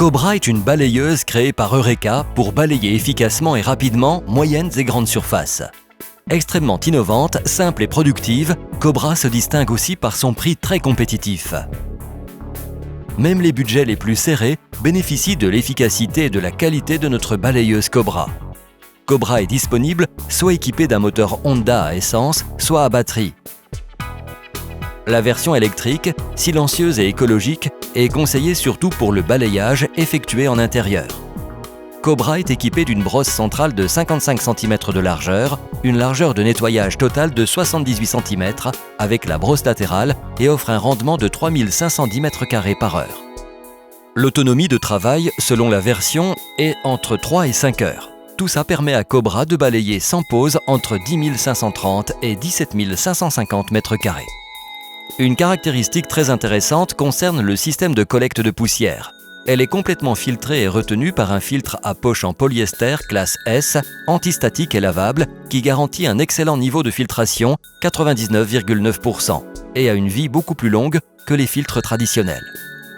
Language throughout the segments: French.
Cobra est une balayeuse créée par Eureka pour balayer efficacement et rapidement moyennes et grandes surfaces. Extrêmement innovante, simple et productive, Cobra se distingue aussi par son prix très compétitif. Même les budgets les plus serrés bénéficient de l'efficacité et de la qualité de notre balayeuse Cobra. Cobra est disponible soit équipée d'un moteur Honda à essence, soit à batterie. La version électrique, silencieuse et écologique, est conseillée surtout pour le balayage effectué en intérieur. Cobra est équipée d'une brosse centrale de 55 cm de largeur, une largeur de nettoyage totale de 78 cm avec la brosse latérale et offre un rendement de 3510 m² par heure. L'autonomie de travail, selon la version, est entre 3 et 5 heures. Tout ça permet à Cobra de balayer sans pause entre 10 530 et 17 550 m². Une caractéristique très intéressante concerne le système de collecte de poussière. Elle est complètement filtrée et retenue par un filtre à poche en polyester classe S, antistatique et lavable, qui garantit un excellent niveau de filtration, 99,9%, et a une vie beaucoup plus longue que les filtres traditionnels.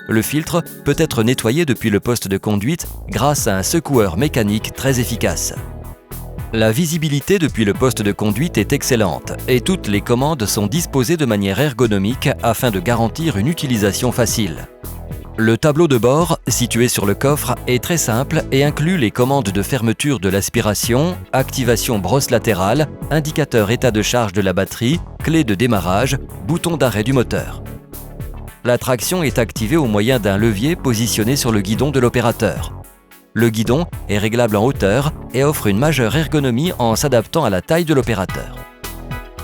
Le filtre peut être nettoyé depuis le poste de conduite grâce à un secoueur mécanique très efficace. La visibilité depuis le poste de conduite est excellente et toutes les commandes sont disposées de manière ergonomique afin de garantir une utilisation facile. Le tableau de bord, situé sur le coffre, est très simple et inclut les commandes de fermeture de l'aspiration, activation brosse latérale, indicateur état de charge de la batterie, clé de démarrage, bouton d'arrêt du moteur. La traction est activée au moyen d'un levier positionné sur le guidon de l'opérateur. Le guidon est réglable en hauteur et offre une majeure ergonomie en s'adaptant à la taille de l'opérateur.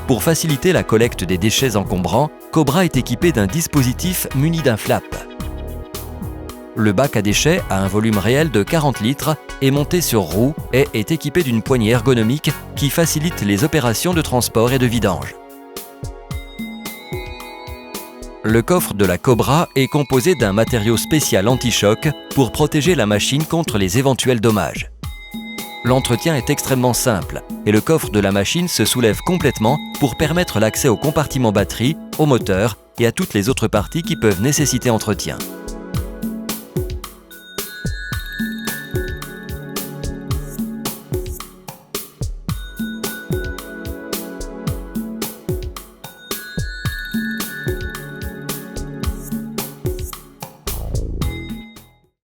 Pour faciliter la collecte des déchets encombrants, Cobra est équipé d'un dispositif muni d'un flap. Le bac à déchets a un volume réel de 40 litres, est monté sur roue et est équipé d'une poignée ergonomique qui facilite les opérations de transport et de vidange. Le coffre de la Cobra est composé d'un matériau spécial anti-choc pour protéger la machine contre les éventuels dommages. L'entretien est extrêmement simple et le coffre de la machine se soulève complètement pour permettre l'accès au compartiment batterie, au moteur et à toutes les autres parties qui peuvent nécessiter entretien.